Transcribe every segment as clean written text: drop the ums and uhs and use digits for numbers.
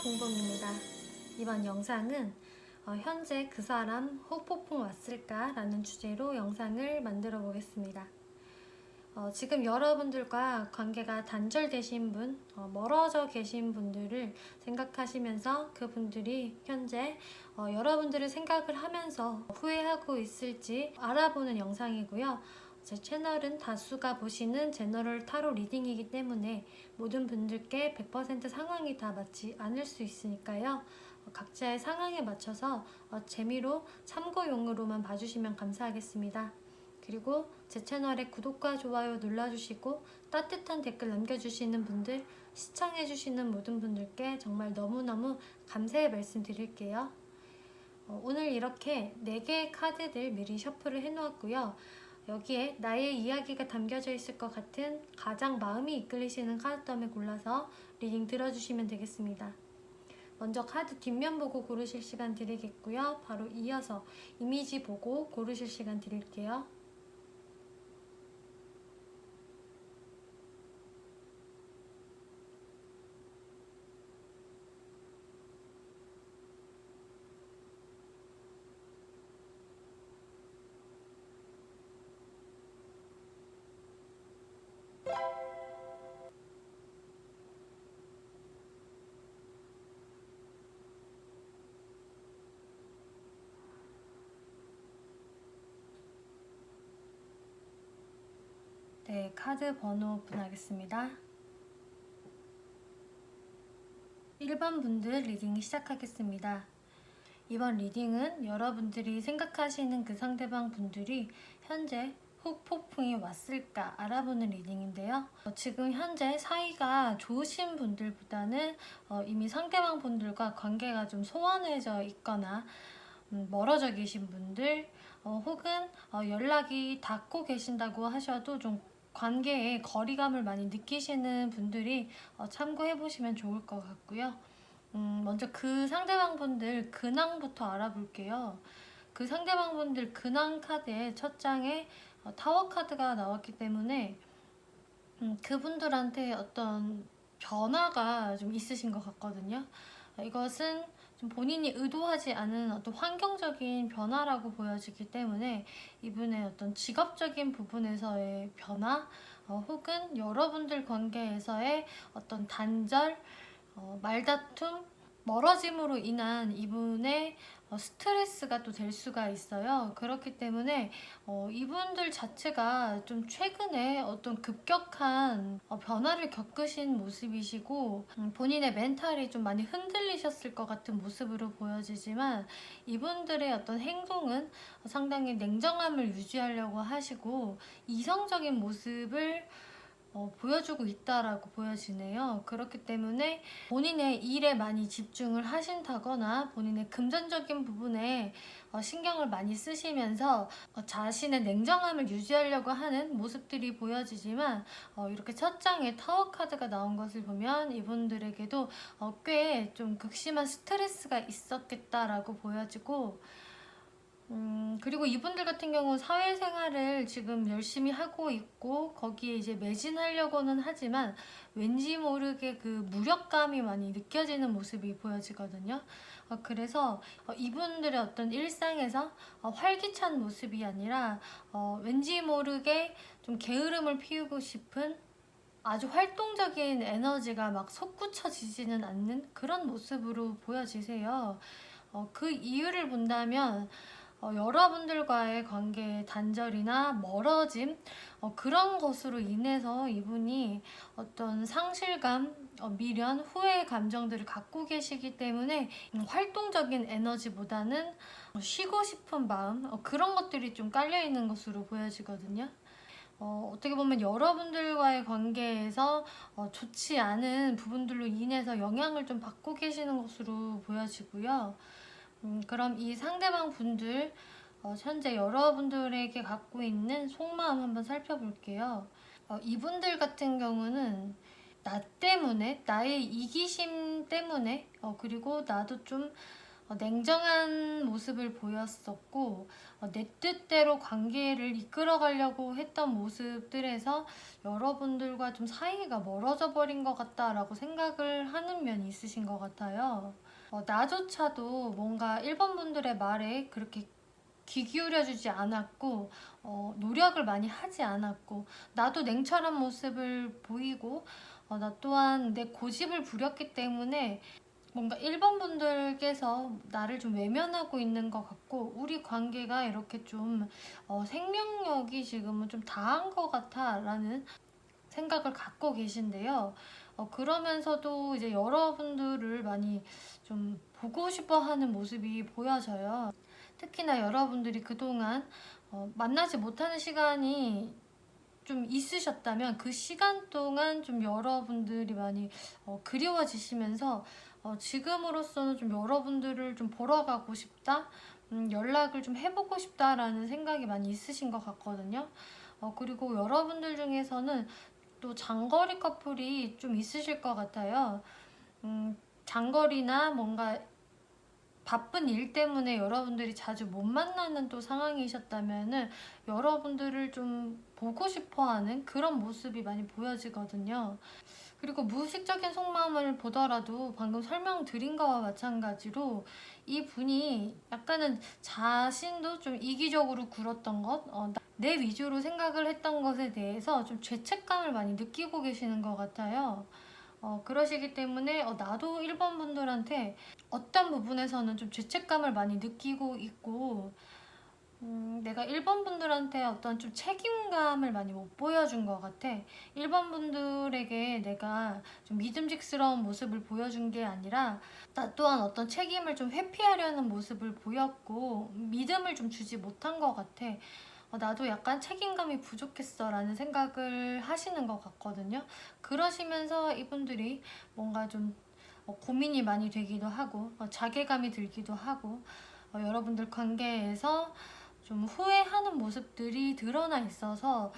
공범입니다. 이번 영상은 현재 그 사람 후폭풍 왔을까? 라는 주제로 영상을 만들어 보겠습니다. 지금 여러분들과 관계가 단절되신 분, 멀어져 계신 분들을 생각하시면서 그분들이 현재 여러분들을 생각을 하면서 후회하고 있을지 알아보는 영상이고요. 제 채널은 다수가 보시는 제너럴 타로 리딩이기 때문에 모든 분들께 100% 상황이 다 맞지 않을 수 있으니까요. 각자의 상황에 맞춰서 재미로 참고용으로만 봐주시면 감사하겠습니다. 그리고 제 채널에 구독과 좋아요 눌러주시고 따뜻한 댓글 남겨주시는 분들, 시청해주시는 모든 분들께 정말 너무너무 감사의 말씀 드릴게요. 오늘 이렇게 4개의 카드들 미리 셔플을 해놓았고요. 여기에 나의 이야기가 담겨져 있을 것 같은 가장 마음이 이끌리시는 카드덤을 골라서 리딩 들어주시면 되겠습니다. 먼저 카드 뒷면 보고 고르실 시간 드리겠고요. 바로 이어서 이미지 보고 고르실 시간 드릴게요. 네, 카드 번호 오픈하겠습니다. 1번 분들 리딩 시작하겠습니다. 이번 리딩은 여러분들이 생각하시는 그 상대방 분들이 현재 후폭풍이 왔을까 알아보는 리딩인데요. 지금 현재 사이가 좋으신 분들보다는 이미 상대방 분들과 관계가 좀 소원해져 있거나 멀어져 계신 분들, 혹은 연락이 닿고 계신다고 하셔도 좀 관계에 거리감을 많이 느끼시는 분들이 참고해 보시면 좋을 것 같고요. 먼저 그 상대방 분들 근황부터 알아볼게요. 그 상대방 분들 근황 카드의 첫 장에 타워 카드가 나왔기 때문에 그분들한테 어떤 변화가 좀 있으신 것 같거든요. 이것은 좀 본인이 의도하지 않은 어떤 환경적인 변화라고 보여지기 때문에 이분의 어떤 직업적인 부분에서의 변화, 혹은 여러분들 관계에서의 어떤 단절, 말다툼, 멀어짐으로 인한 이분의 스트레스가 또 될 수가 있어요. 그렇기 때문에 이분들 자체가 좀 최근에 어떤 급격한 변화를 겪으신 모습이시고 본인의 멘탈이 좀 많이 흔들리셨을 것 같은 모습으로 보여지지만 이분들의 어떤 행동은 상당히 냉정함을 유지하려고 하시고 이성적인 모습을 보여주고 있다라고 보여지네요. 그렇기 때문에 본인의 일에 많이 집중을 하신다거나 본인의 금전적인 부분에 신경을 많이 쓰시면서 자신의 냉정함을 유지하려고 하는 모습들이 보여지지만 이렇게 첫 장에 타워 카드가 나온 것을 보면 이분들에게도 꽤 좀 극심한 스트레스가 있었겠다라고 보여지고 그리고 이분들 같은 경우는 사회생활을 지금 열심히 하고 있고 거기에 이제 매진하려고는 하지만 왠지 모르게 그 무력감이 많이 느껴지는 모습이 보여지거든요. 그래서 이분들의 어떤 일상에서 활기찬 모습이 아니라 왠지 모르게 좀 게으름을 피우고 싶은 아주 활동적인 에너지가 막 솟구쳐지지는 않는 그런 모습으로 보여지세요. 그 이유를 본다면 여러분들과의 관계의 단절이나 멀어짐, 그런 것으로 인해서 이분이 어떤 상실감, 미련, 후회의 감정들을 갖고 계시기 때문에 활동적인 에너지보다는 쉬고 싶은 마음, 그런 것들이 좀 깔려있는 것으로 보여지거든요. 어떻게 보면 여러분들과의 관계에서 좋지 않은 부분들로 인해서 영향을 좀 받고 계시는 것으로 보여지고요. 그럼 이 상대방 분들 현재 여러분들에게 갖고 있는 속마음 한번 살펴볼게요. 이분들 같은 경우는 나 때문에, 나의 이기심 때문에, 그리고 나도 좀 냉정한 모습을 보였었고 내 뜻대로 관계를 이끌어가려고 했던 모습들에서 여러분들과 좀 사이가 멀어져 버린 것 같다라고 생각을 하는 면이 있으신 것 같아요. 나조차도 뭔가 1번 분들의 말에 그렇게 귀 기울여주지 않았고 노력을 많이 하지 않았고 나도 냉철한 모습을 보이고 나 또한 내 고집을 부렸기 때문에 뭔가 1번 분들께서 나를 좀 외면하고 있는 것 같고 우리 관계가 이렇게 좀 생명력이 지금은 좀 다한 것 같아 라는 생각을 갖고 계신데요. 그러면서도 이제 여러분들을 많이 좀 보고 싶어 하는 모습이 보여져요. 특히나 여러분들이 그동안 만나지 못하는 시간이 좀 있으셨다면 그 시간 동안 좀 여러분들이 많이 그리워지시면서 지금으로서는 좀 여러분들을 좀 보러 가고 싶다, 연락을 좀 해보고 싶다라는 생각이 많이 있으신 것 같거든요. 그리고 여러분들 중에서는 또 장거리 커플이 좀 있으실 것 같아요. 장거리나 뭔가 바쁜 일 때문에 여러분들이 자주 못 만나는 또 상황이셨다면은 여러분들을 좀 보고 싶어하는 그런 모습이 많이 보여지거든요. 그리고 무의식적인 속마음을 보더라도 방금 설명드린 거와 마찬가지로 이 분이 약간은 자신도 좀 이기적으로 굴었던 것, 내 위주로 생각을 했던 것에 대해서 좀 죄책감을 많이 느끼고 계시는 것 같아요. 그러시기 때문에 나도 1번 분들한테 어떤 부분에서는 좀 죄책감을 많이 느끼고 있고 내가 1번 분들한테 어떤 좀 책임감을 많이 못 보여준 것 같아. 1번 분들에게 내가 좀 믿음직스러운 모습을 보여준 게 아니라 나 또한 어떤 책임을 좀 회피하려는 모습을 보였고 믿음을 좀 주지 못한 것 같아. 나도 약간 책임감이 부족했어 라는 생각을 하시는 것 같거든요. 그러시면서 이분들이 뭔가 좀 고민이 많이 되기도 하고 자괴감이 들기도 하고 여러분들 관계에서 좀 후회하는 모습들이 드러나 있어서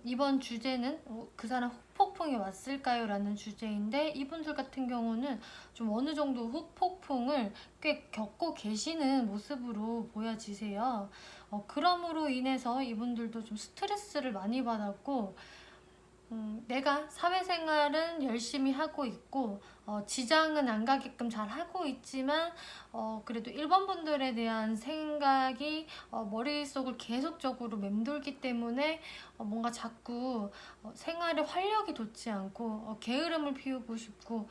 이번 주제는 그 사람 후폭풍이 왔을까요? 라는 주제인데 이분들 같은 경우는 좀 어느 정도 후폭풍을 꽤 겪고 계시는 모습으로 보여지세요. 그럼으로 인해서 이분들도 좀 스트레스를 많이 받았고 내가 사회생활은 열심히 하고 있고 지장은 안 가게끔 잘 하고 있지만 그래도 1번 분들에 대한 생각이 머릿속을 계속적으로 맴돌기 때문에 뭔가 자꾸 생활에 활력이 돋지 않고 게으름을 피우고 싶고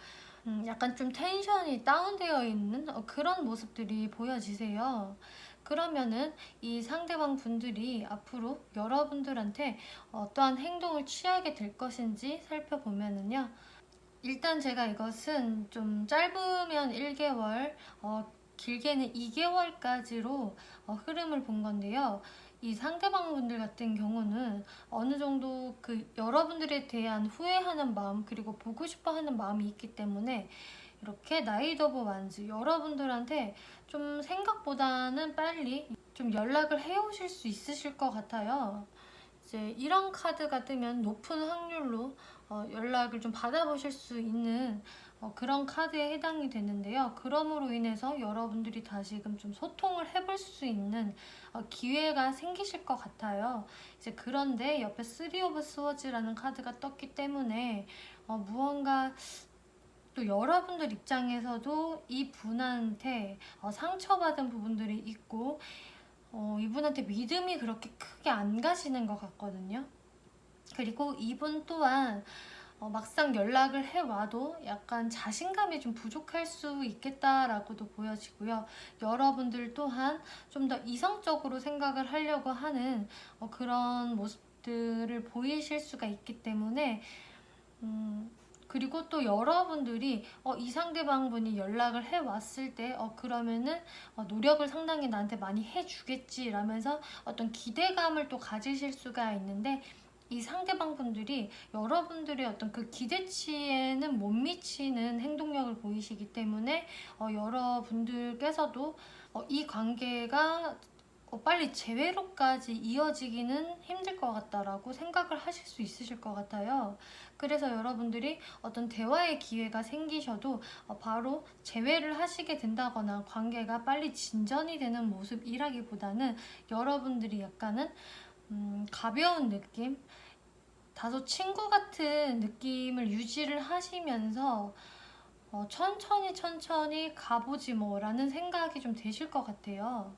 약간 좀 텐션이 다운되어 있는 그런 모습들이 보여지세요. 그러면은 이 상대방 분들이 앞으로 여러분들한테 어떠한 행동을 취하게 될 것인지 살펴보면은요. 일단 제가 이것은 좀 짧으면 1개월, 길게는 2개월까지로 흐름을 본 건데요. 이 상대방 분들 같은 경우는 어느 정도 그 여러분들에 대한 후회하는 마음 그리고 보고 싶어 하는 마음이 있기 때문에 이렇게 나이트 오브 완즈 여러분들한테 좀 생각보다는 빨리 좀 연락을 해오실 수 있으실 것 같아요. 이제 이런 카드가 뜨면 높은 확률로 연락을 좀 받아보실 수 있는 그런 카드에 해당이 되는데요. 그럼으로 인해서 여러분들이 다시금 좀 소통을 해볼 수 있는 기회가 생기실 것 같아요. 이제 그런데 옆에 3 오브 스워즈라는 카드가 떴기 때문에 무언가 또 여러분들 입장에서도 이 분한테 상처받은 부분들이 있고 이분한테 믿음이 그렇게 크게 안 가시는 것 같거든요. 그리고 이분 또한 막상 연락을 해와도 약간 자신감이 좀 부족할 수 있겠다라고도 보여지고요. 여러분들 또한 좀 더 이성적으로 생각을 하려고 하는 그런 모습들을 보이실 수가 있기 때문에 그리고 또 여러분들이 이 상대방분이 연락을 해왔을 때 그러면은 노력을 상당히 나한테 많이 해주겠지 라면서 어떤 기대감을 또 가지실 수가 있는데 이 상대방분들이 여러분들의 어떤 그 기대치에는 못 미치는 행동력을 보이시기 때문에 여러분들께서도 이 관계가 빨리 재회로까지 이어지기는 힘들 것 같다라고 생각을 하실 수 있으실 것 같아요. 그래서 여러분들이 어떤 대화의 기회가 생기셔도 바로 재회를 하시게 된다거나 관계가 빨리 진전이 되는 모습이라기보다는 여러분들이 약간은 가벼운 느낌, 다소 친구 같은 느낌을 유지를 하시면서 천천히 가보지 뭐 라는 생각이 좀 되실 것 같아요.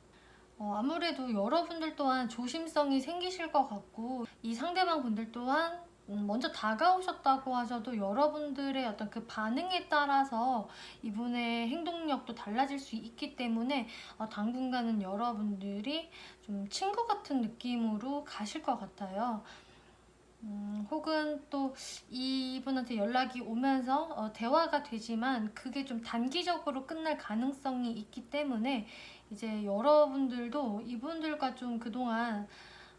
아무래도 여러분들 또한 조심성이 생기실 것 같고 이 상대방 분들 또한 먼저 다가오셨다고 하셔도 여러분들의 어떤 그 반응에 따라서 이분의 행동력도 달라질 수 있기 때문에 당분간은 여러분들이 좀 친구 같은 느낌으로 가실 것 같아요. 혹은 또 이분한테 연락이 오면서 대화가 되지만 그게 좀 단기적으로 끝날 가능성이 있기 때문에 이제 여러분들도 이분들과 좀 그동안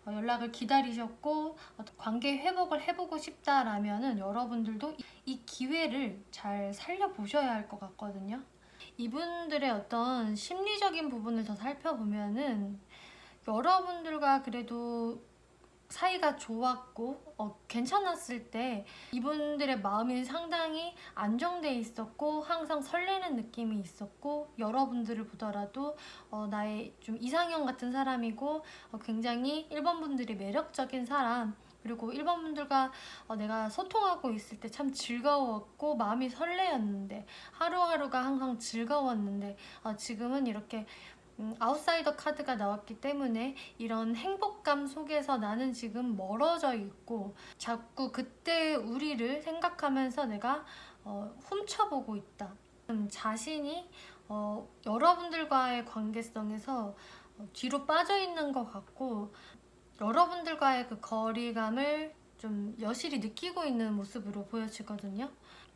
연락을 기다리셨고 관계 회복을 해보고 싶다라면은 여러분들도 이 기회를 잘 살려보셔야 할 것 같거든요. 이분들의 어떤 심리적인 부분을 더 살펴보면은 여러분들과 그래도 사이가 좋았고 괜찮았을 때 이분들의 마음이 상당히 안정돼 있었고 항상 설레는 느낌이 있었고 여러분들을 보더라도 나의 좀 이상형 같은 사람이고 굉장히 1번 분들이 매력적인 사람, 그리고 1번 분들과 내가 소통하고 있을 때 참 즐거웠고 마음이 설레었는데 하루하루가 항상 즐거웠는데 지금은 이렇게 아웃사이더 카드가 나왔기 때문에 이런 행복감 속에서 나는 지금 멀어져 있고 자꾸 그때 우리를 생각하면서 내가 훔쳐보고 있다. 자신이 여러분들과의 관계성에서 뒤로 빠져 있는 것 같고 여러분들과의 그 거리감을 좀 여실히 느끼고 있는 모습으로 보여지거든요.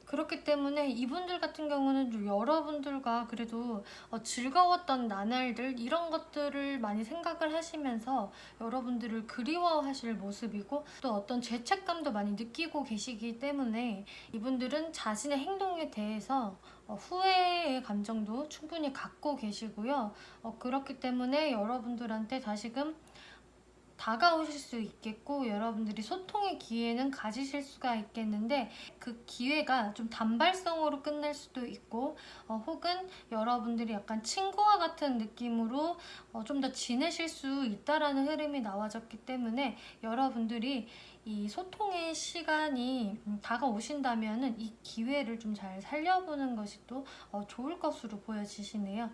그렇기 때문에 이분들 같은 경우는 좀 여러분들과 그래도 즐거웠던 나날들 이런 것들을 많이 생각을 하시면서 여러분들을 그리워하실 모습이고 또 어떤 죄책감도 많이 느끼고 계시기 때문에 이분들은 자신의 행동에 대해서 후회의 감정도 충분히 갖고 계시고요. 그렇기 때문에 여러분들한테 다시금 다가오실 수 있겠고 여러분들이 소통의 기회는 가지실 수가 있겠는데 그 기회가 좀 단발성으로 끝날 수도 있고 혹은 여러분들이 약간 친구와 같은 느낌으로 좀 더 지내실 수 있다라는 흐름이 나와졌기 때문에 여러분들이 이 소통의 시간이 다가오신다면 이 기회를 좀 잘 살려보는 것이 또 좋을 것으로 보여지시네요.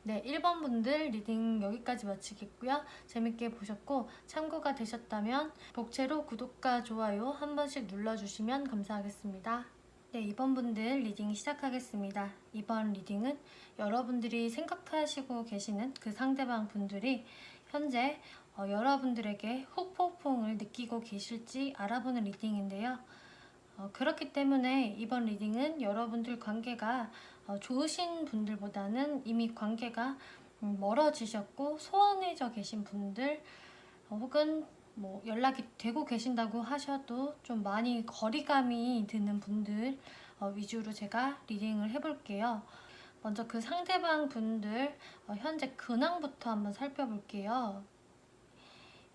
네, 1번 분들 리딩 여기까지 마치겠고요. 재밌게 보셨고 참고가 되셨다면 복채로 구독과 좋아요 한 번씩 눌러주시면 감사하겠습니다. 네, 2번 분들 리딩 시작하겠습니다. 이번 리딩은 여러분들이 생각하시고 계시는 그 상대방 분들이 현재 여러분들에게 후폭풍을 느끼고 계실지 알아보는 리딩인데요. 그렇기 때문에 이번 리딩은 여러분들 관계가 좋으신 분들보다는 이미 관계가 멀어지셨고 소원해져 계신 분들 혹은 뭐 연락이 되고 계신다고 하셔도 좀 많이 거리감이 드는 분들 위주로 제가 리딩을 해볼게요. 먼저 그 상대방 분들 현재 근황부터 한번 살펴볼게요.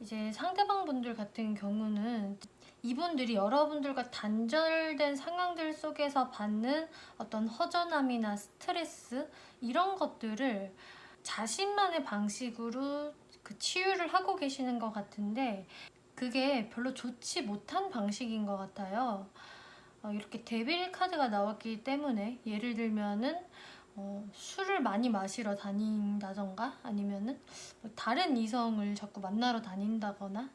이제 상대방 분들 같은 경우는 이분들이 여러분들과 단절된 상황들 속에서 받는 어떤 허전함이나 스트레스 이런 것들을 자신만의 방식으로 그 치유를 하고 계시는 것 같은데 그게 별로 좋지 못한 방식인 것 같아요. 이렇게 데빌 카드가 나왔기 때문에 예를 들면은 술을 많이 마시러 다닌다던가 아니면은 다른 이성을 자꾸 만나러 다닌다거나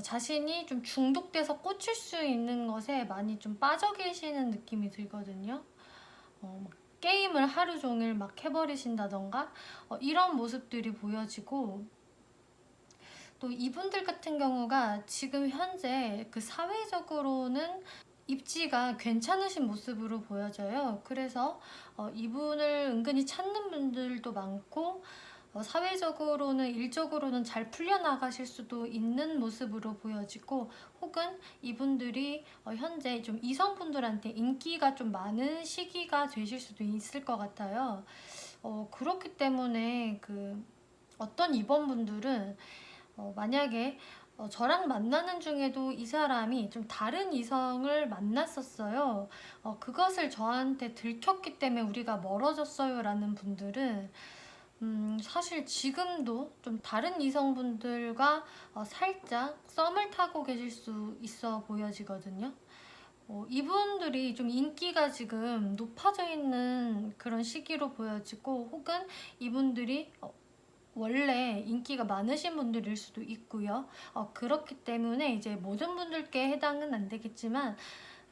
자신이 좀 중독돼서 꽂힐 수 있는 것에 많이 좀 빠져 계시는 느낌이 들거든요. 게임을 하루 종일 막 해버리신다던가 이런 모습들이 보여지고 또 이분들 같은 경우가 지금 현재 그 사회적으로는 입지가 괜찮으신 모습으로 보여져요. 그래서 이분을 은근히 찾는 분들도 많고 사회적으로는 일적으로는 잘 풀려나가실 수도 있는 모습으로 보여지고 혹은 이분들이 현재 좀 이성분들한테 인기가 좀 많은 시기가 되실 수도 있을 것 같아요. 그렇기 때문에 어떤 2번 분들은 만약에 저랑 만나는 중에도 이 사람이 좀 다른 이성을 만났었어요. 그것을 저한테 들켰기 때문에 우리가 멀어졌어요 라는 분들은 사실 지금도 좀 다른 이성분들과 살짝 썸을 타고 계실 수 있어 보여지거든요. 이분들이 좀 인기가 지금 높아져 있는 그런 시기로 보여지고, 혹은 이분들이 원래 인기가 많으신 분들일 수도 있고요. 그렇기 때문에 이제 모든 분들께 해당은 안 되겠지만,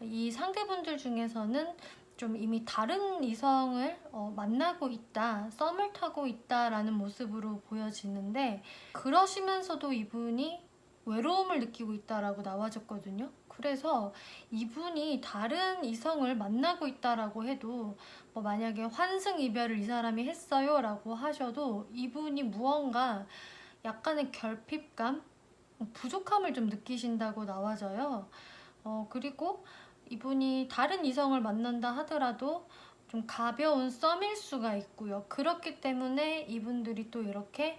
이 상대분들 중에서는 좀 이미 다른 이성을 만나고 있다, 썸을 타고 있다라는 모습으로 보여지는데, 그러시면서도 이분이 외로움을 느끼고 있다라고 나와졌거든요. 그래서 이분이 다른 이성을 만나고 있다라고 해도, 만약에 환승 이별을 이 사람이 했어요 라고 하셔도 이분이 무언가 약간의 결핍감, 부족함을 좀 느끼신다고 나와져요. 그리고 이분이 다른 이성을 만난다 하더라도 좀 가벼운 썸일 수가 있고요. 그렇기 때문에 이분들이 또 이렇게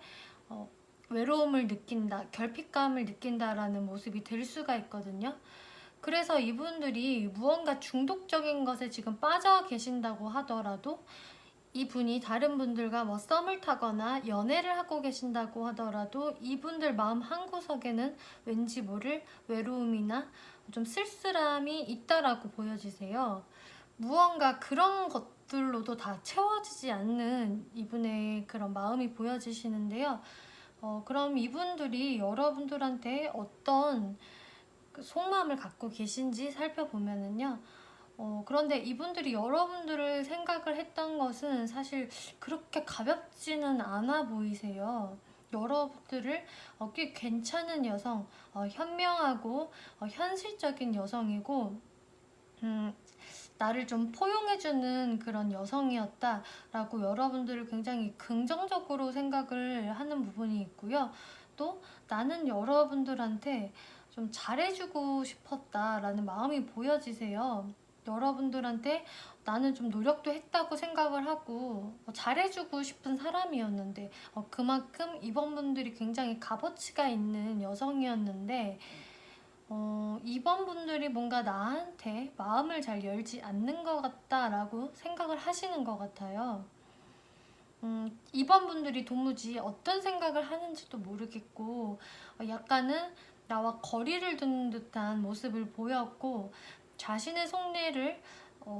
외로움을 느낀다, 결핍감을 느낀다라는 모습이 될 수가 있거든요. 그래서 이분들이 무언가 중독적인 것에 지금 빠져 계신다고 하더라도, 이분이 다른 분들과 썸을 타거나 연애를 하고 계신다고 하더라도 이분들 마음 한구석에는 왠지 모를 외로움이나 좀 쓸쓸함이 있다라고 보여지세요. 무언가 그런 것들로도 다 채워지지 않는 이분의 그런 마음이 보여지시는데요. 그럼 이분들이 여러분들한테 어떤 속마음을 갖고 계신지 살펴보면은요. 그런데 이분들이 여러분들을 생각을 했던 것은 사실 그렇게 가볍지는 않아 보이세요. 여러분들을 꽤 괜찮은 여성, 현명하고 현실적인 여성이고, 나를 좀 포용해주는 그런 여성이었다라고 여러분들을 굉장히 긍정적으로 생각을 하는 부분이 있고요. 또 나는 여러분들한테 좀 잘해주고 싶었다라는 마음이 보여지세요. 여러분들한테 나는 좀 노력도 했다고 생각을 하고 잘해주고 싶은 사람이었는데, 그만큼 이번 분들이 굉장히 값어치가 있는 여성이었는데, 이번 분들이 뭔가 나한테 마음을 잘 열지 않는 것 같다라고 생각을 하시는 것 같아요. 이번 분들이 도무지 어떤 생각을 하는지도 모르겠고, 약간은 나와 거리를 두는 듯한 모습을 보였고, 자신의 속내를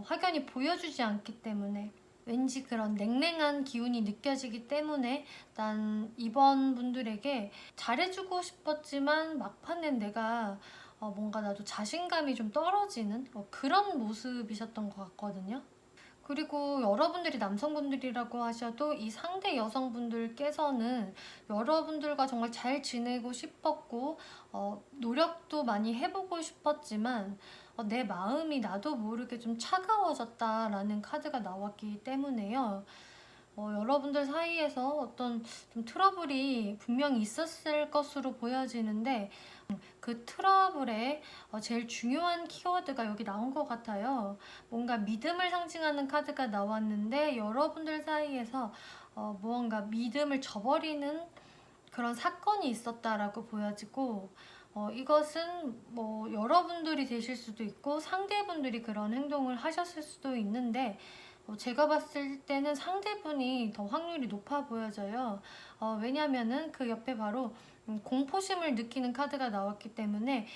확연히 보여주지 않기 때문에 왠지 그런 냉랭한 기운이 느껴지기 때문에 난 이번 분들에게 잘해주고 싶었지만 막판엔 내가 뭔가 나도 자신감이 좀 떨어지는 그런 모습이셨던 것 같거든요. 그리고 여러분들이 남성분들이라고 하셔도 이 상대 여성분들께서는 여러분들과 정말 잘 지내고 싶었고, 노력도 많이 해보고 싶었지만 내 마음이 나도 모르게 좀 차가워졌다라는 카드가 나왔기 때문에요. 여러분들 사이에서 어떤 좀 트러블이 분명히 있었을 것으로 보여지는데, 그 트러블의 제일 중요한 키워드가 여기 나온 것 같아요. 뭔가 믿음을 상징하는 카드가 나왔는데, 여러분들 사이에서 무언가 믿음을 저버리는 그런 사건이 있었다라고 보여지고, 이것은 뭐 여러분들이 되실 수도 있고 상대분들이 그런 행동을 하셨을 수도 있는데, 제가 봤을 때는 상대분이 더 확률이 높아 보여져요. 왜냐면은 그 옆에 바로 공포심을 느끼는 카드가 나왔기 때문에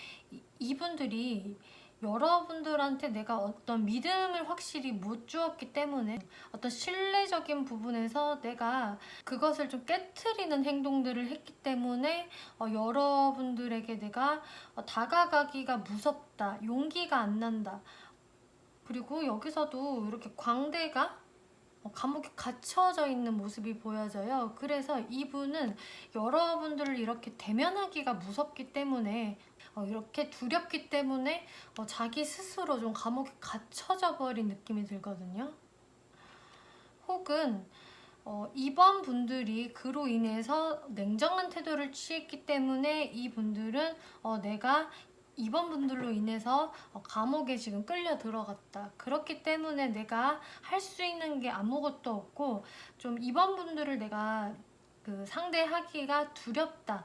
이분들이 여러분들한테 내가 어떤 믿음을 확실히 못 주었기 때문에 어떤 신뢰적인 부분에서 내가 그것을 좀 깨트리는 행동들을 했기 때문에 여러분들에게 내가 다가가기가 무섭다, 용기가 안 난다. 그리고 여기서도 이렇게 광대가 감옥에 갇혀져 있는 모습이 보여져요. 그래서 이분은 여러분들을 이렇게 대면하기가 무섭기 때문에, 이렇게 두렵기 때문에 자기 스스로 좀 감옥에 갇혀져 버린 느낌이 들거든요. 혹은 이번 분들이 그로 인해서 냉정한 태도를 취했기 때문에 이분들은 내가 이번 분들로 인해서 감옥에 지금 끌려 들어갔다, 그렇기 때문에 내가 할 수 있는 게 아무것도 없고 좀 이번 분들을 내가 그 상대하기가 두렵다,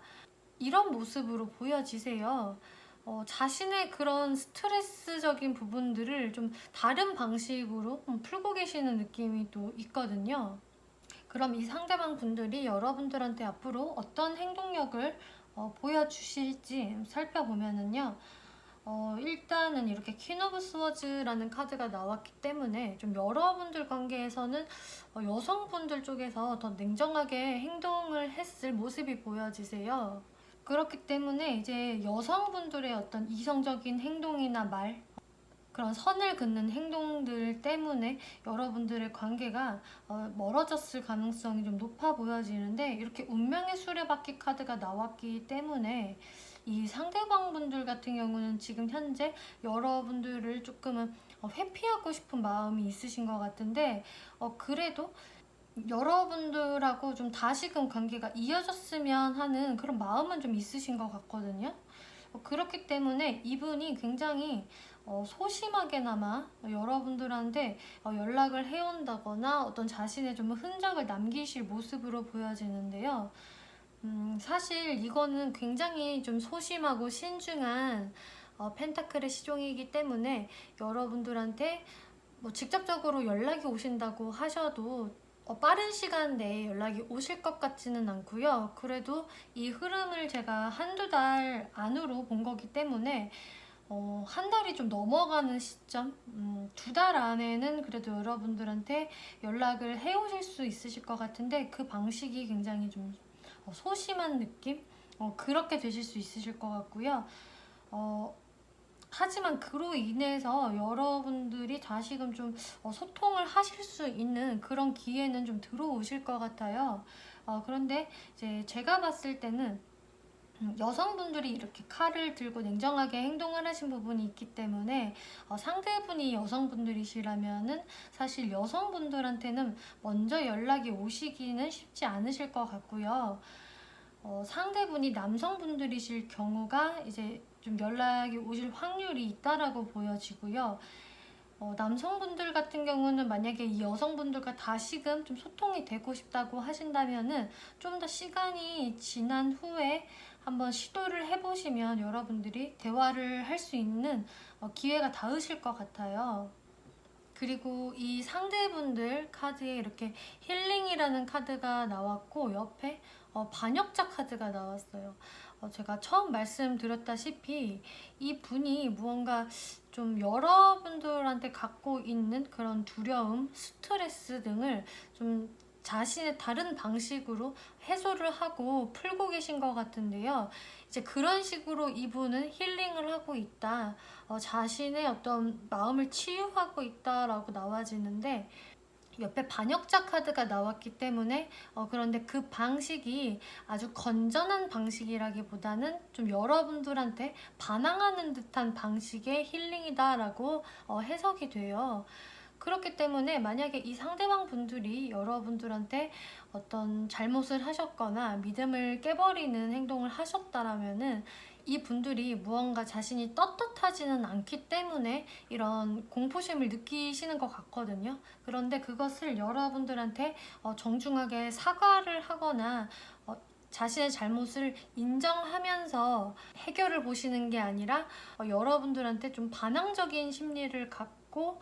이런 모습으로 보여지세요. 자신의 그런 스트레스적인 부분들을 좀 다른 방식으로 풀고 계시는 느낌이 또 있거든요. 그럼 이 상대방 분들이 여러분들한테 앞으로 어떤 행동력을 보여주실지 살펴보면은요. 일단은 이렇게 퀸 오브 스워즈라는 카드가 나왔기 때문에 좀 여러분들 관계에서는 여성분들 쪽에서 더 냉정하게 행동을 했을 모습이 보여지세요. 그렇기 때문에 이제 여성분들의 어떤 이성적인 행동이나 말, 그런 선을 긋는 행동들 때문에 여러분들의 관계가 멀어졌을 가능성이 좀 높아 보여지는데, 이렇게 운명의 수레바퀴 카드가 나왔기 때문에 이 상대방 분들 같은 경우는 지금 현재 여러분들을 조금은 회피하고 싶은 마음이 있으신 것 같은데, 그래도 여러분들하고 좀 다시금 관계가 이어졌으면 하는 그런 마음은 좀 있으신 것 같거든요. 그렇기 때문에 이분이 굉장히 소심하게나마 여러분들한테 연락을 해온다거나 어떤 자신의 좀 흔적을 남기실 모습으로 보여지는데요. 사실 이거는 굉장히 좀 소심하고 신중한 펜타클의 시종이기 때문에 여러분들한테 뭐 직접적으로 연락이 오신다고 하셔도 빠른 시간 내에 연락이 오실 것 같지는 않고요. 그래도 이 흐름을 제가 한두 달 안으로 본 거기 때문에 한 달이 좀 넘어가는 시점, 2달 안에는 그래도 여러분들한테 연락을 해오실 수 있으실 것 같은데, 그 방식이 굉장히 좀 소심한 느낌? 그렇게 되실 수 있으실 것 같고요. 하지만 그로 인해서 여러분들이 다시금 좀 소통을 하실 수 있는 그런 기회는 좀 들어오실 것 같아요. 그런데 이제 제가 봤을 때는 여성분들이 이렇게 칼을 들고 냉정하게 행동을 하신 부분이 있기 때문에 상대분이 여성분들이시라면은 사실 여성분들한테는 먼저 연락이 오시기는 쉽지 않으실 것 같고요. 상대분이 남성분들이실 경우가 이제 좀 연락이 오실 확률이 있다라고 보여지고요. 남성분들 같은 경우는 만약에 이 여성분들과 다시금 좀 소통이 되고 싶다고 하신다면은 좀 더 시간이 지난 후에 한번 시도를 해보시면 여러분들이 대화를 할 수 있는 기회가 닿으실 것 같아요. 그리고 이 상대분들 카드에 이렇게 힐링이라는 카드가 나왔고, 옆에 반역자 카드가 나왔어요. 제가 처음 말씀드렸다시피 이 분이 무언가 좀 여러분들한테 갖고 있는 그런 두려움, 스트레스 등을 좀 자신의 다른 방식으로 해소를 하고 풀고 계신 것 같은데요. 이제 그런 식으로 이분은 힐링을 하고 있다, 자신의 어떤 마음을 치유하고 있다라고 나와지는데, 옆에 반역자 카드가 나왔기 때문에 그런데 그 방식이 아주 건전한 방식이라기보다는 좀 여러분들한테 반항하는 듯한 방식의 힐링이다라고 해석이 돼요. 그렇기 때문에 만약에 이 상대방 분들이 여러분들한테 어떤 잘못을 하셨거나 믿음을 깨버리는 행동을 하셨다라면은 이 분들이 무언가 자신이 떳떳하지는 않기 때문에 이런 공포심을 느끼시는 것 같거든요. 그런데 그것을 여러분들한테 정중하게 사과를 하거나 자신의 잘못을 인정하면서 해결을 보시는 게 아니라 여러분들한테 좀 반항적인 심리를 갖고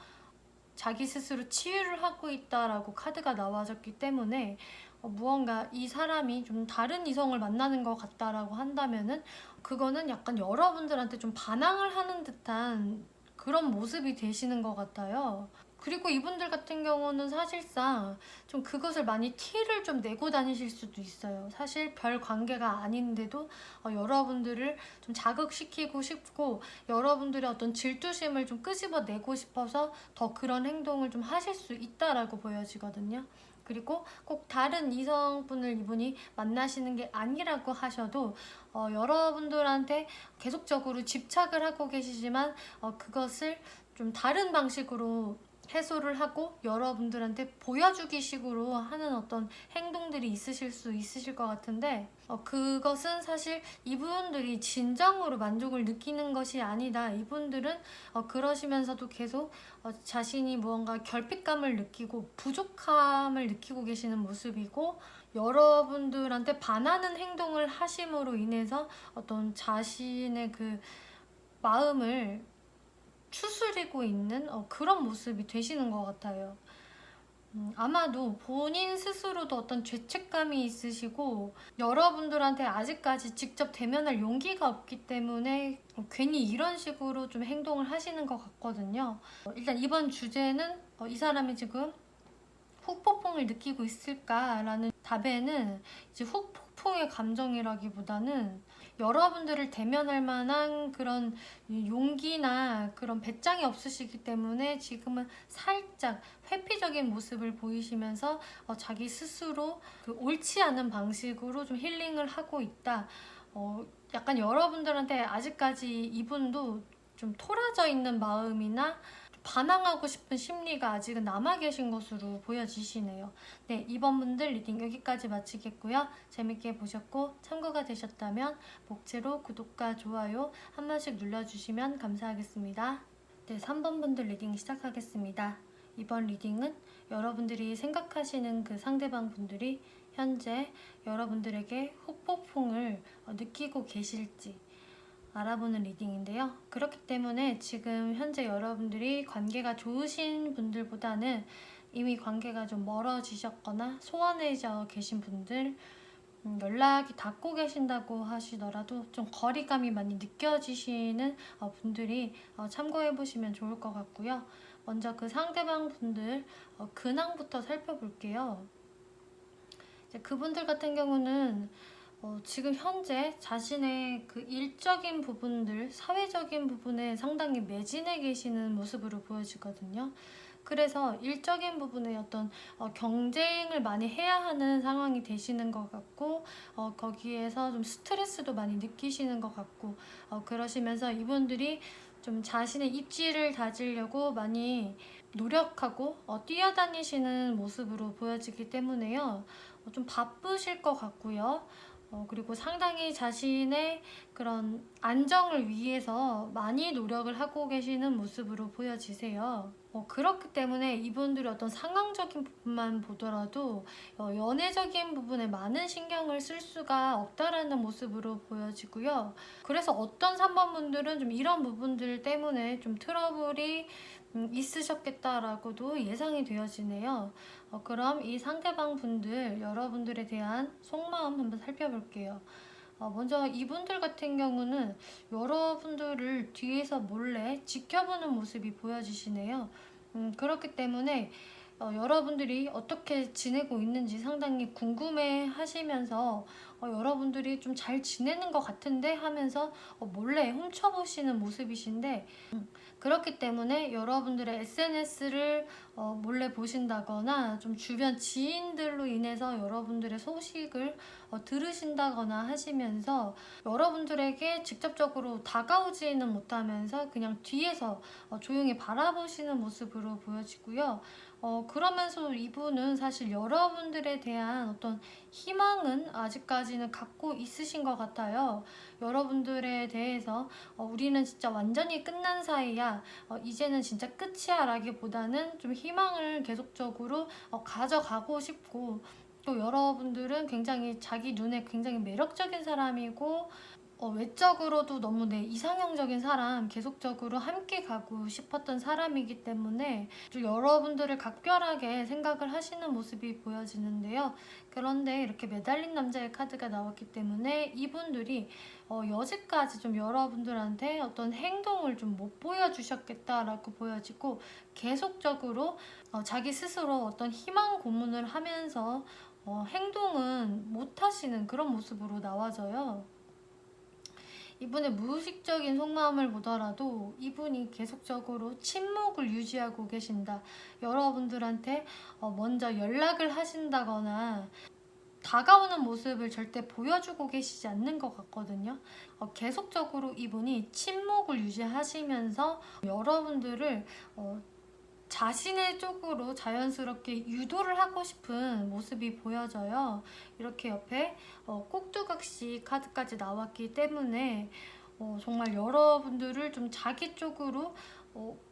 자기 스스로 치유를 하고 있다라고 카드가 나와졌기 때문에 무언가 이 사람이 좀 다른 이성을 만나는 것 같다라고 한다면은 그거는 약간 여러분들한테 좀 반항을 하는 듯한 그런 모습이 되시는 것 같아요. 그리고 이분들 같은 경우는 사실상 좀 그것을 많이 티를 좀 내고 다니실 수도 있어요. 사실 별 관계가 아닌데도 여러분들을 좀 자극시키고 싶고 여러분들의 어떤 질투심을 좀 끄집어내고 싶어서 더 그런 행동을 좀 하실 수 있다라고 보여지거든요. 그리고 꼭 다른 이성분을 이분이 만나시는 게 아니라고 하셔도 여러분들한테 계속적으로 집착을 하고 계시지만 그것을 좀 다른 방식으로 해소를 하고 여러분들한테 보여주기 식으로 하는 어떤 행동들이 있으실 수 있으실 것 같은데, 그것은 사실 이분들이 진정으로 만족을 느끼는 것이 아니다. 이분들은 그러시면서도 계속 자신이 무언가 결핍감을 느끼고 부족함을 느끼고 계시는 모습이고, 여러분들한테 반하는 행동을 하심으로 인해서 어떤 자신의 그 마음을 추스리고 있는 그런 모습이 되시는 것 같아요. 아마도 본인 스스로도 어떤 죄책감이 있으시고, 여러분들한테 아직까지 직접 대면할 용기가 없기 때문에 괜히 이런 식으로 좀 행동을 하시는 것 같거든요. 일단 이번 주제는 이 사람이 지금 후폭풍을 느끼고 있을까라는 답에는 이제 후폭풍의 감정이라기보다는 여러분들을 대면할 만한 그런 용기나 그런 배짱이 없으시기 때문에 지금은 살짝 회피적인 모습을 보이시면서 자기 스스로 그 옳지 않은 방식으로 좀 힐링을 하고 있다. 약간 여러분들한테 아직까지 이분도 좀 토라져 있는 마음이나 반항하고 싶은 심리가 아직은 남아 계신 것으로 보여지시네요. 네, 이번 분들 리딩 여기까지 마치겠고요. 재밌게 보셨고 참고가 되셨다면 목재로 구독과 좋아요 한 번씩 눌러주시면 감사하겠습니다. 네, 3번 분들 리딩 시작하겠습니다. 이번 리딩은 여러분들이 생각하시는 그 상대방 분들이 현재 여러분들에게 후폭풍을 느끼고 계실지 알아보는 리딩인데요. 그렇기 때문에 지금 현재 여러분들이 관계가 좋으신 분들보다는 이미 관계가 좀 멀어지셨거나 소원해져 계신 분들, 연락이 닿고 계신다고 하시더라도 좀 거리감이 많이 느껴지시는 분들이 참고해 보시면 좋을 것 같고요. 먼저 그 상대방 분들 근황부터 살펴볼게요. 이제 그분들 같은 경우는 지금 현재 자신의 그 일적인 부분들, 사회적인 부분에 상당히 매진해 계시는 모습으로 보여지거든요. 그래서 일적인 부분에 어떤 경쟁을 많이 해야 하는 상황이 되시는 것 같고, 거기에서 좀 스트레스도 많이 느끼시는 것 같고, 그러시면서 이분들이 좀 자신의 입지를 다지려고 많이 노력하고 뛰어다니시는 모습으로 보여지기 때문에요. 좀 바쁘실 것 같고요. 그리고 상당히 자신의 그런 안정을 위해서 많이 노력을 하고 계시는 모습으로 보여지세요. 그렇기 때문에 이분들이 어떤 상황적인 부분만 보더라도 연애적인 부분에 많은 신경을 쓸 수가 없다라는 모습으로 보여지고요. 그래서 어떤 3번 분들은 좀 이런 부분들 때문에 좀 트러블이 있으셨겠다라고도 예상이 되어지네요. 그럼 이 상대방 분들, 여러분들에 대한 속마음 한번 살펴볼게요. 먼저 이분들 같은 경우는 여러분들을 뒤에서 몰래 지켜보는 모습이 보여지시네요. 그렇기 때문에 여러분들이 어떻게 지내고 있는지 상당히 궁금해 하시면서 여러분들이 좀 잘 지내는 것 같은데 하면서 몰래 훔쳐보시는 모습이신데, 그렇기 때문에 여러분들의 SNS를 몰래 보신다거나 좀 주변 지인들로 인해서 여러분들의 소식을 들으신다거나 하시면서 여러분들에게 직접적으로 다가오지는 못하면서 그냥 뒤에서 조용히 바라보시는 모습으로 보여지고요. 그러면서 이분은 사실 여러분들에 대한 어떤 희망은 아직까지는 갖고 있으신 것 같아요. 여러분들에 대해서 우리는 진짜 완전히 끝난 사이야, 이제는 진짜 끝이야 라기보다는 좀 희망을 계속적으로 가져가고 싶고, 또 여러분들은 굉장히 자기 눈에 굉장히 매력적인 사람이고 외적으로도 너무 이상형적인 사람, 계속적으로 함께 가고 싶었던 사람이기 때문에 좀 여러분들을 각별하게 생각을 하시는 모습이 보여지는데요. 그런데 이렇게 매달린 남자의 카드가 나왔기 때문에 이분들이 여지까지 좀 여러분들한테 어떤 행동을 좀 못 보여주셨겠다라고 보여지고, 계속적으로 자기 스스로 어떤 희망 고문을 하면서 행동은 못 하시는 그런 모습으로 나와져요. 이분의 무의식적인 속마음을 보더라도 이분이 계속적으로 침묵을 유지하고 계신다. 여러분들한테 먼저 연락을 하신다거나 다가오는 모습을 절대 보여주고 계시지 않는 것 같거든요. 계속적으로 이분이 침묵을 유지하시면서 여러분들을 자신의 쪽으로 자연스럽게 유도를 하고 싶은 모습이 보여져요. 이렇게 옆에 꼭두각시 카드까지 나왔기 때문에 정말 여러분들을 좀 자기 쪽으로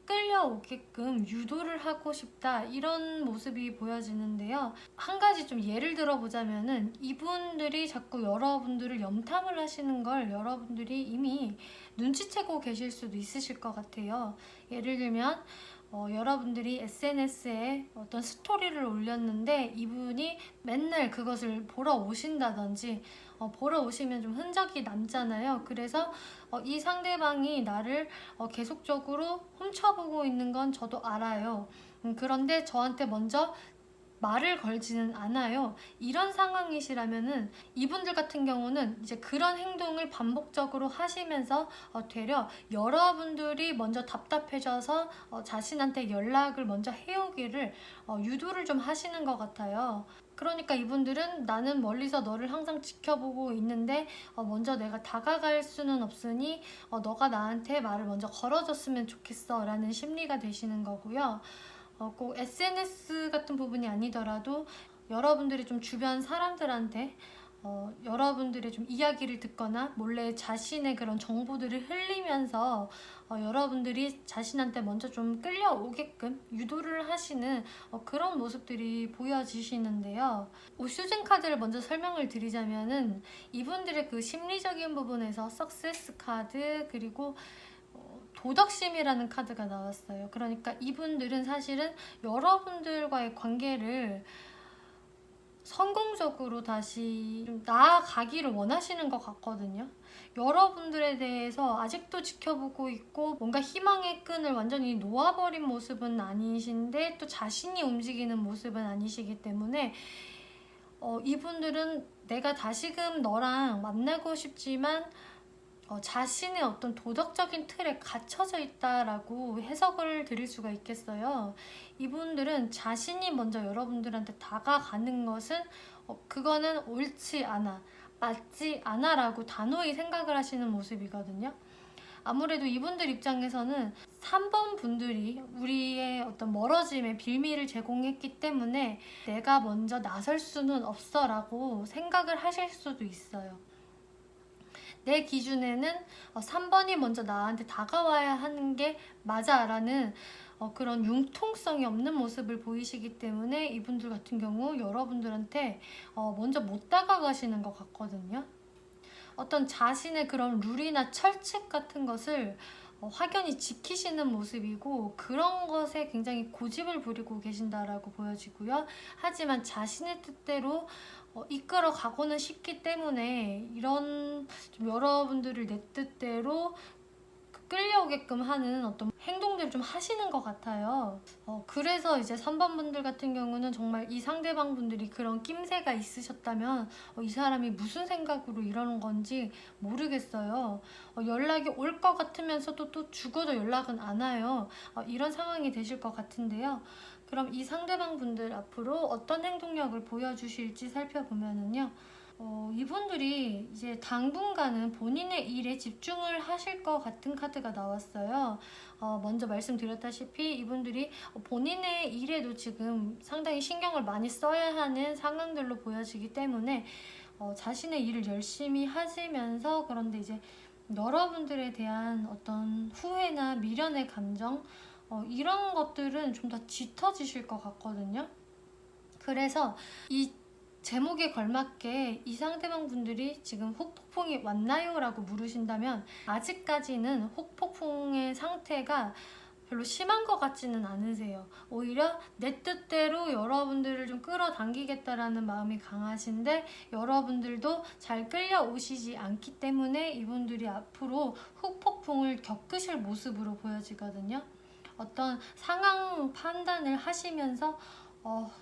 끌려오게끔 유도를 하고 싶다, 이런 모습이 보여지는데요. 한 가지 좀 예를 들어보자면은, 이분들이 자꾸 여러분들을 염탐을 하시는 걸 여러분들이 이미 눈치채고 계실 수도 있으실 것 같아요. 예를 들면 여러분들이 SNS에 어떤 스토리를 올렸는데 이분이 맨날 그것을 보러 오신다든지, 보러 오시면 좀 흔적이 남잖아요. 그래서 이 상대방이 나를 계속적으로 훔쳐보고 있는 건 저도 알아요. 그런데 저한테 먼저 말을 걸지는 않아요. 이런 상황이시라면은, 이분들 같은 경우는 이제 그런 행동을 반복적으로 하시면서 되려 여러분들이 먼저 답답해져서 자신한테 연락을 먼저 해오기를 유도를 좀 하시는 것 같아요. 그러니까 이분들은 나는 멀리서 너를 항상 지켜보고 있는데 먼저 내가 다가갈 수는 없으니 너가 나한테 말을 먼저 걸어줬으면 좋겠어 라는 심리가 되시는 거고요. 꼭 SNS 같은 부분이 아니더라도 여러분들이 좀 주변 사람들한테 여러분들의 좀 이야기를 듣거나 몰래 자신의 그런 정보들을 흘리면서 여러분들이 자신한테 먼저 좀 끌려오게끔 유도를 하시는 그런 모습들이 보여지시는데요. 오슈즌 카드를 먼저 설명을 드리자면은, 이분들의 그 심리적인 부분에서 석세스 카드, 그리고 도덕심이라는 카드가 나왔어요. 그러니까 이분들은 사실은 여러분들과의 관계를 성공적으로 다시 좀 나아가기를 원하시는 것 같거든요. 여러분들에 대해서 아직도 지켜보고 있고, 뭔가 희망의 끈을 완전히 놓아버린 모습은 아니신데 또 자신이 움직이는 모습은 아니시기 때문에 이분들은 내가 다시금 너랑 만나고 싶지만 자신의 어떤 도덕적인 틀에 갇혀져 있다라고 해석을 드릴 수가 있겠어요. 이분들은 자신이 먼저 여러분들한테 다가가는 것은 그거는 옳지 않아, 맞지 않아 라고 단호히 생각을 하시는 모습이거든요. 아무래도 이분들 입장에서는 3번 분들이 우리의 어떤 멀어짐의 빌미를 제공했기 때문에 내가 먼저 나설 수는 없어 라고 생각을 하실 수도 있어요. 내 기준에는 3번이 먼저 나한테 다가와야 하는 게 맞아 라는 그런 융통성이 없는 모습을 보이시기 때문에 이분들 같은 경우 여러분들한테 먼저 못 다가가시는 것 같거든요. 어떤 자신의 그런 룰이나 철칙 같은 것을 확연히 지키시는 모습이고, 그런 것에 굉장히 고집을 부리고 계신다라고 보여지고요. 하지만 자신의 뜻대로 이끌어 가고는 싶기 때문에 이런 좀 여러분들을 내 뜻대로 끌려오게끔 하는 어떤 행동들을 좀 하시는 것 같아요. 그래서 이제 3번 분들 같은 경우는 정말 이 상대방 분들이 그런 낌새가 있으셨다면 이 사람이 무슨 생각으로 이러는 건지 모르겠어요. 연락이 올 것 같으면서도 또 죽어도 연락은 안 와요. 이런 상황이 되실 것 같은데요. 그럼 이 상대방 분들 앞으로 어떤 행동력을 보여주실지 살펴보면은요. 이분들이 이제 당분간은 본인의 일에 집중을 하실 것 같은 카드가 나왔어요. 먼저 말씀드렸다시피 이분들이 본인의 일에도 지금 상당히 신경을 많이 써야 하는 상황들로 보여지기 때문에 자신의 일을 열심히 하시면서, 그런데 이제 여러분들에 대한 어떤 후회나 미련의 감정, 이런 것들은 좀 더 짙어지실 것 같거든요. 그래서 이 제목에 걸맞게 이 상대방 분들이 지금 혹폭풍이 왔나요? 라고 물으신다면, 아직까지는 혹폭풍의 상태가 별로 심한 것 같지는 않으세요. 오히려 내 뜻대로 여러분들을 좀 끌어당기겠다라는 마음이 강하신데, 여러분들도 잘 끌려오시지 않기 때문에 이분들이 앞으로 혹폭풍을 겪으실 모습으로 보여지거든요. 어떤 상황 판단을 하시면서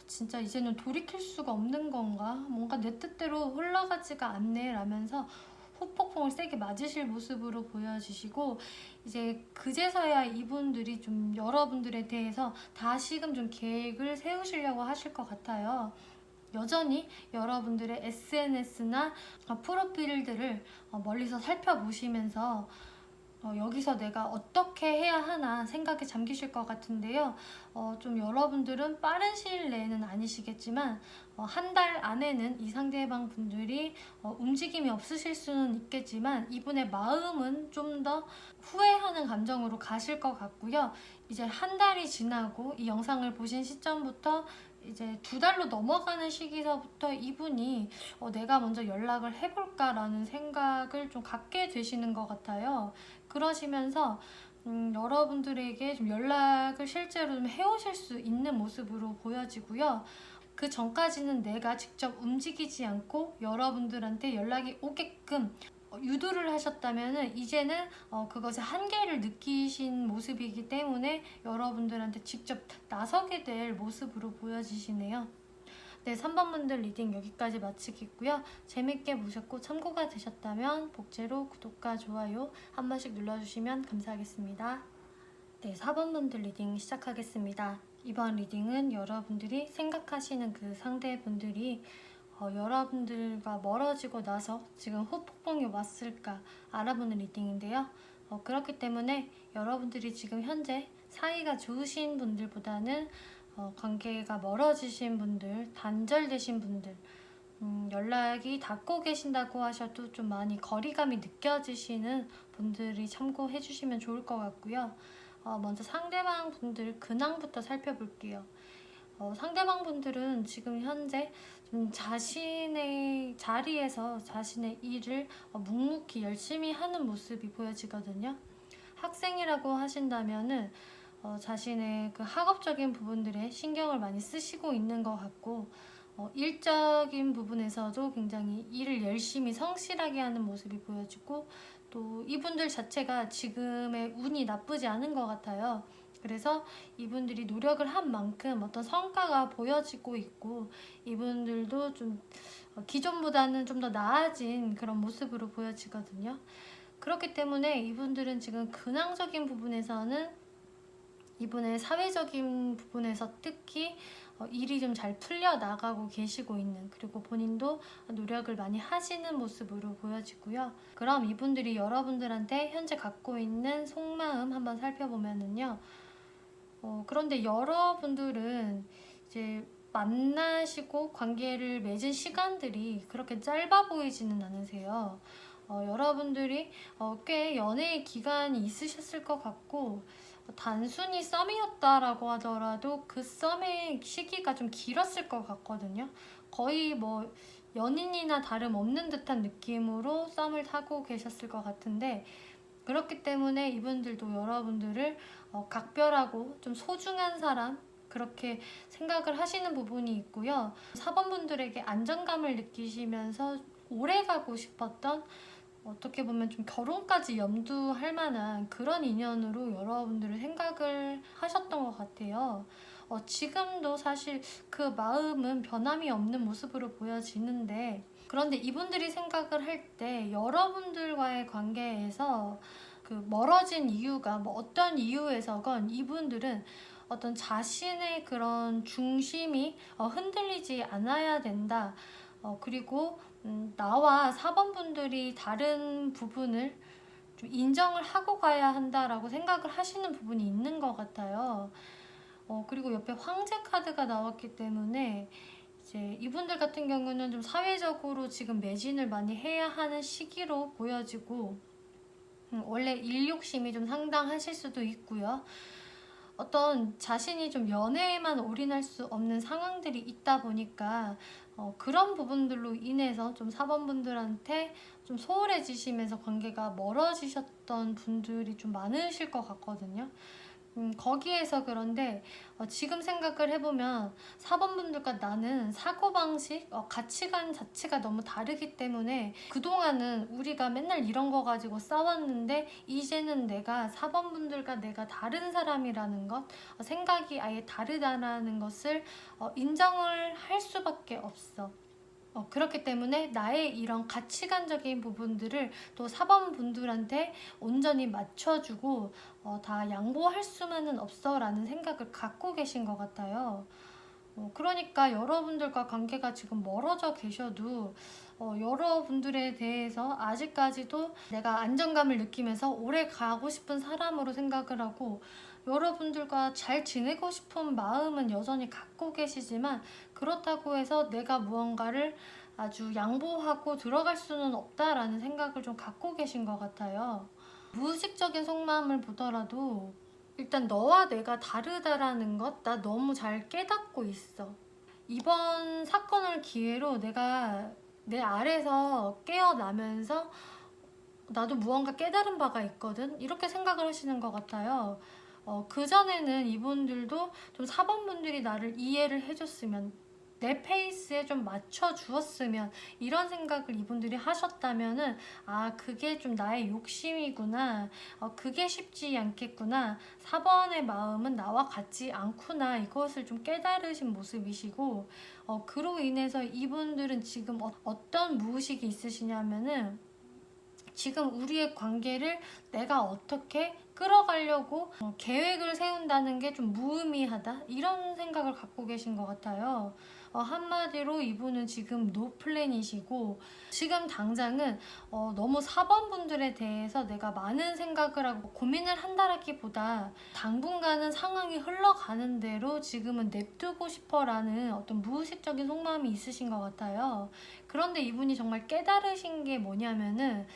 진짜 이제는 돌이킬 수가 없는 건가? 뭔가 내 뜻대로 흘러가지가 않네 라면서 후폭풍을 세게 맞으실 모습으로 보여지시고, 이제 그제서야 이분들이 좀 여러분들에 대해서 다시금 좀 계획을 세우시려고 하실 것 같아요. 여전히 여러분들의 SNS나 프로필들을 멀리서 살펴보시면서 여기서 내가 어떻게 해야 하나 생각에 잠기실 것 같은데요. 좀 여러분들은 빠른 시일 내에는 아니시겠지만 한 달 안에는 이 상대방 분들이 움직임이 없으실 수는 있겠지만 이분의 마음은 좀 더 후회하는 감정으로 가실 것 같고요. 이제 한 달이 지나고 이 영상을 보신 시점부터 이제 2달로 넘어가는 시기서부터 이분이 내가 먼저 연락을 해볼까라는 생각을 좀 갖게 되시는 것 같아요. 그러시면서 여러분들에게 좀 연락을 실제로 좀 해오실 수 있는 모습으로 보여지고요. 그 전까지는 내가 직접 움직이지 않고 여러분들한테 연락이 오게끔 유도를 하셨다면 이제는 그것의 한계를 느끼신 모습이기 때문에 여러분들한테 직접 나서게 될 모습으로 보여지시네요. 네, 3번 분들 리딩 여기까지 마치겠고요. 재밌게 보셨고 참고가 되셨다면 복제로 구독과 좋아요 한 번씩 눌러주시면 감사하겠습니다. 네, 4번 분들 리딩 시작하겠습니다. 이번 리딩은 여러분들이 생각하시는 그 상대분들이 여러분들과 멀어지고 나서 지금 후폭풍이 왔을까 알아보는 리딩인데요. 그렇기 때문에 여러분들이 지금 현재 사이가 좋으신 분들보다는 관계가 멀어지신 분들, 단절되신 분들, 연락이 닿고 계신다고 하셔도 좀 많이 거리감이 느껴지시는 분들이 참고해 주시면 좋을 것 같고요. 먼저 상대방 분들 근황부터 살펴볼게요. 상대방 분들은 지금 현재 좀 자신의 자리에서 자신의 일을 묵묵히 열심히 하는 모습이 보여지거든요. 학생이라고 하신다면은 자신의 그 학업적인 부분들에 신경을 많이 쓰시고 있는 것 같고 일적인 부분에서도 굉장히 일을 열심히 성실하게 하는 모습이 보여지고 또 이분들 자체가 지금의 운이 나쁘지 않은 것 같아요. 그래서 이분들이 노력을 한 만큼 어떤 성과가 보여지고 있고 이분들도 좀 기존보다는 좀 더 나아진 그런 모습으로 보여지거든요. 그렇기 때문에 이분들은 지금 근황적인 부분에서는 이분의 사회적인 부분에서 특히 일이 좀 잘 풀려나가고 계시고 있는, 그리고 본인도 노력을 많이 하시는 모습으로 보여지고요. 그럼 이분들이 여러분들한테 현재 갖고 있는 속마음 한번 살펴보면은요. 그런데 여러분들은 이제 만나시고 관계를 맺은 시간들이 그렇게 짧아 보이지는 않으세요. 여러분들이 꽤 연애의 기간이 있으셨을 것 같고 단순히 썸이었다라고 하더라도 그 썸의 시기가 좀 길었을 것 같거든요. 거의 뭐 연인이나 다름없는 듯한 느낌으로 썸을 타고 계셨을 것 같은데 그렇기 때문에 이분들도 여러분들을 각별하고 좀 소중한 사람 그렇게 생각을 하시는 부분이 있고요. 4번 분들에게 안정감을 느끼시면서 오래 가고 싶었던 어떻게 보면 좀 결혼까지 염두할 만한 그런 인연으로 여러분들을 생각을 하셨던 것 같아요. 지금도 사실 그 마음은 변함이 없는 모습으로 보여지는데 그런데 이분들이 생각을 할 때 여러분들과의 관계에서 그 멀어진 이유가 뭐 어떤 이유에서건 이분들은 어떤 자신의 그런 중심이 흔들리지 않아야 된다. 그리고 나와 4번 분들이 다른 부분을 좀 인정을 하고 가야 한다라고 생각을 하시는 부분이 있는 것 같아요. 그리고 옆에 황제 카드가 나왔기 때문에 이제 이분들 같은 경우는 좀 사회적으로 지금 매진을 많이 해야 하는 시기로 보여지고 원래 일 욕심이 좀 상당하실 수도 있고요. 어떤 자신이 좀 연애에만 올인할 수 없는 상황들이 있다 보니까 그런 부분들로 인해서 좀 4번 분들한테 좀 소홀해지시면서 관계가 멀어지셨던 분들이 좀 많으실 것 같거든요. 거기에서 그런데 지금 생각을 해보면 4번 분들과 나는 사고방식, 가치관 자체가 너무 다르기 때문에 그동안은 우리가 맨날 이런 거 가지고 싸웠는데 이제는 내가 4번 분들과 내가 다른 사람이라는 것, 생각이 아예 다르다라는 것을 인정을 할 수밖에 없어. 그렇기 때문에 나의 이런 가치관적인 부분들을 또 4번 분들한테 온전히 맞춰주고 다 양보할 수만은 없어 라는 생각을 갖고 계신 것 같아요. 그러니까 여러분들과 관계가 지금 멀어져 계셔도 여러분들에 대해서 아직까지도 내가 안정감을 느끼면서 오래 가고 싶은 사람으로 생각을 하고 여러분들과 잘 지내고 싶은 마음은 여전히 갖고 계시지만 그렇다고 해서 내가 무언가를 아주 양보하고 들어갈 수는 없다라는 생각을 좀 갖고 계신 것 같아요. 무의식적인 속마음을 보더라도 일단 너와 내가 다르다라는 것 나 너무 잘 깨닫고 있어. 이번 사건을 기회로 내가 내 아래서 깨어나면서 나도 무언가 깨달은 바가 있거든. 이렇게 생각을 하시는 것 같아요. 그전에는 이분들도 좀 사번분들이 나를 이해를 해줬으면 내 페이스에 좀 맞춰주었으면 이런 생각을 이분들이 하셨다면은 아 그게 좀 나의 욕심이구나, 그게 쉽지 않겠구나, 4번의 마음은 나와 같지 않구나, 이것을 좀 깨달으신 모습이시고, 그로 인해서 이분들은 지금 어떤 무의식이 있으시냐면은 지금 우리의 관계를 내가 어떻게 끌어가려고 계획을 세운다는 게 좀 무의미하다, 이런 생각을 갖고 계신 것 같아요. 한마디로 이분은 지금 노 플랜이시고 지금 당장은 너무 4번 분들에 대해서 내가 많은 생각을 하고 고민을 한다라기보다 당분간은 상황이 흘러가는 대로 지금은 냅두고 싶어라는 어떤 무의식적인 속마음이 있으신 것 같아요. 그런데 이분이 정말 깨달으신 게 뭐냐면은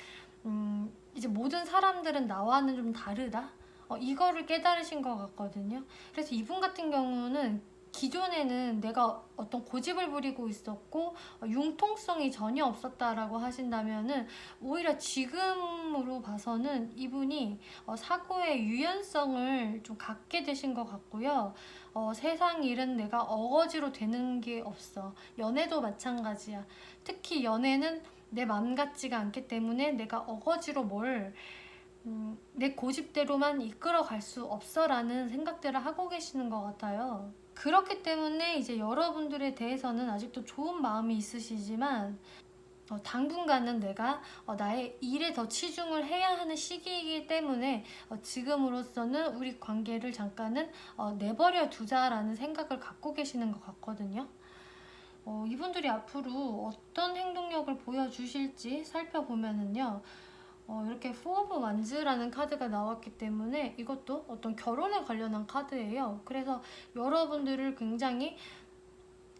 이제 모든 사람들은 나와는 좀 다르다, 이거를 깨달으신 것 같거든요. 그래서 이분 같은 경우는 기존에는 내가 어떤 고집을 부리고 있었고 융통성이 전혀 없었다라고 하신다면은 오히려 지금으로 봐서는 이분이 사고의 유연성을 좀 갖게 되신 것 같고요. 세상 일은 내가 어거지로 되는 게 없어. 연애도 마찬가지야. 특히 연애는 내 맘 같지가 않기 때문에 내가 어거지로 내 고집대로만 이끌어 갈 수 없어라는 생각들을 하고 계시는 것 같아요. 그렇기 때문에 이제 여러분들에 대해서는 아직도 좋은 마음이 있으시지만 당분간은 내가 나의 일에 더 치중을 해야 하는 시기이기 때문에 지금으로서는 우리 관계를 잠깐은 내버려 두자라는 생각을 갖고 계시는 것 같거든요. 이분들이 앞으로 어떤 행동력을 보여주실지 살펴보면은요, 이렇게 포 오브 완즈라는 카드가 나왔기 때문에 이것도 어떤 결혼에 관련한 카드예요. 그래서 여러분들을 굉장히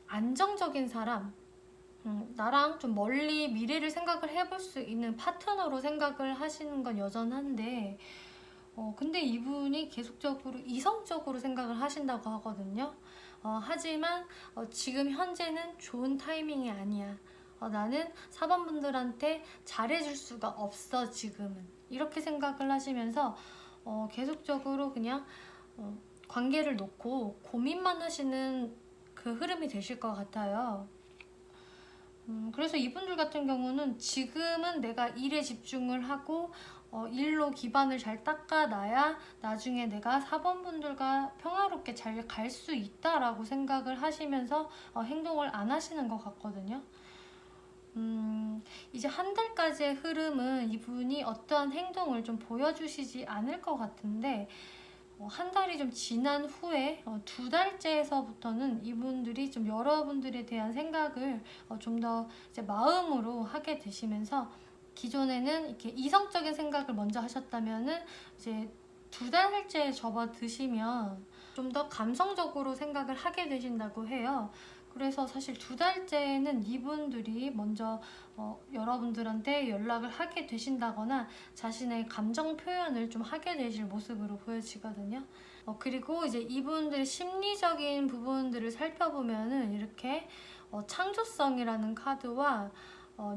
안정적인 사람, 나랑 좀 멀리 미래를 생각을 해볼 수 있는 파트너로 생각을 하시는 건 여전한데, 근데 이분이 계속적으로 이성적으로 생각을 하신다고 하거든요. 하지만 지금 현재는 좋은 타이밍이 아니야. 나는 4번 분들한테 잘해줄 수가 없어 지금은, 이렇게 생각을 하시면서 계속적으로 그냥 관계를 놓고 고민만 하시는 그 흐름이 되실 것 같아요. 그래서 이분들 같은 경우는 지금은 내가 일에 집중을 하고 일로 기반을 잘 닦아놔야 나중에 내가 4번 분들과 평화롭게 잘 갈 수 있다라고 생각을 하시면서 행동을 안 하시는 것 같거든요. 이제 한 달까지의 흐름은 이분이 어떠한 행동을 좀 보여주시지 않을 것 같은데, 한 달이 좀 지난 후에 2달째에서부터는 이분들이 좀 여러분들에 대한 생각을 좀 더 이제 마음으로 하게 되시면서, 기존에는 이렇게 이성적인 생각을 먼저 하셨다면은 이제 2달째 접어드시면 좀 더 감성적으로 생각을 하게 되신다고 해요. 그래서 사실 2달째에는 이분들이 먼저 여러분들한테 연락을 하게 되신다거나 자신의 감정 표현을 좀 하게 되실 모습으로 보여지거든요. 그리고 이제 이분들의 심리적인 부분들을 살펴보면은 이렇게 창조성이라는 카드와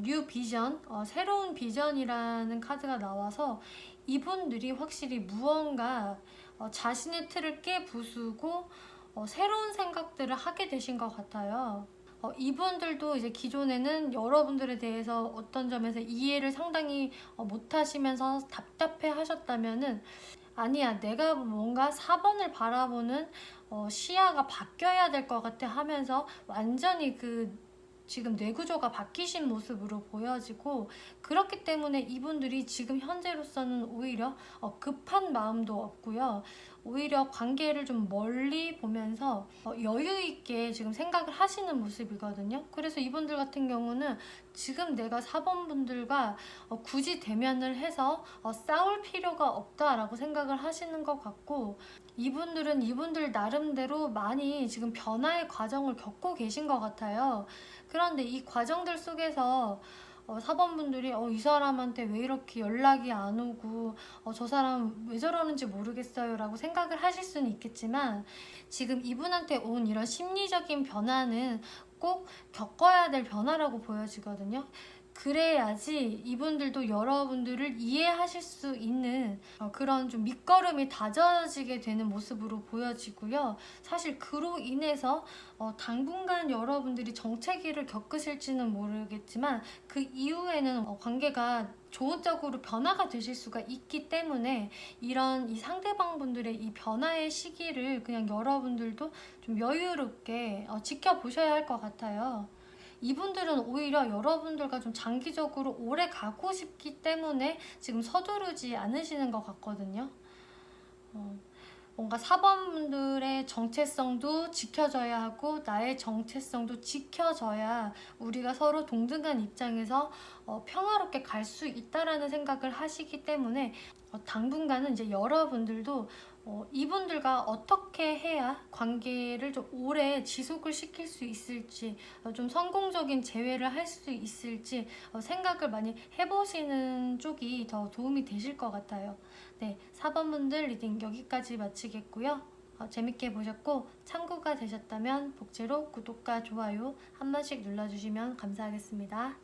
뉴 비전, 새로운 비전이라는 카드가 나와서 이분들이 확실히 무언가 자신의 틀을 깨부수고 새로운 생각들을 하게 되신 것 같아요. 이분들도 이제 기존에는 여러분들에 대해서 어떤 점에서 이해를 상당히 못 하시면서 답답해 하셨다면은, 아니야, 내가 뭔가 4번을 바라보는 시야가 바뀌어야 될 것 같아 하면서 완전히 지금 뇌구조가 바뀌신 모습으로 보여지고, 그렇기 때문에 이분들이 지금 현재로서는 오히려 급한 마음도 없고요. 오히려 관계를 좀 멀리 보면서 여유 있게 지금 생각을 하시는 모습이거든요. 그래서 이분들 같은 경우는 지금 내가 4번분들과 굳이 대면을 해서 싸울 필요가 없다라고 생각을 하시는 것 같고, 이분들은 이분들 나름대로 많이 지금 변화의 과정을 겪고 계신 것 같아요. 그런데 이 과정들 속에서 4번분들이 이 사람한테 왜 이렇게 연락이 안 오고 저 사람 왜 저러는지 모르겠어요 라고 생각을 하실 수는 있겠지만, 지금 이분한테 온 이런 심리적인 변화는 꼭 겪어야 될 변화라고 보여지거든요. 그래야지 이분들도 여러분들을 이해하실 수 있는 그런 좀 밑거름이 다져지게 되는 모습으로 보여지고요. 사실 그로 인해서 당분간 여러분들이 정체기를 겪으실지는 모르겠지만 그 이후에는 관계가 좋은 쪽으로 변화가 되실 수가 있기 때문에, 이런 이 상대방분들의 이 변화의 시기를 그냥 여러분들도 좀 여유롭게 지켜보셔야 할 것 같아요. 이분들은 오히려 여러분들과 좀 장기적으로 오래 가고 싶기 때문에 지금 서두르지 않으시는 것 같거든요. 뭔가 4번분들의 정체성도 지켜져야 하고 나의 정체성도 지켜져야 우리가 서로 동등한 입장에서 평화롭게 갈 수 있다라는 생각을 하시기 때문에, 당분간은 이제 여러분들도 이분들과 어떻게 해야 관계를 좀 오래 지속을 시킬 수 있을지, 좀 성공적인 재회를 할 수 있을지 생각을 많이 해보시는 쪽이 더 도움이 되실 것 같아요. 네, 4번분들 리딩 여기까지 마치겠고요. 재밌게 보셨고 참고가 되셨다면 복제로 구독과 좋아요 한 번씩 눌러주시면 감사하겠습니다.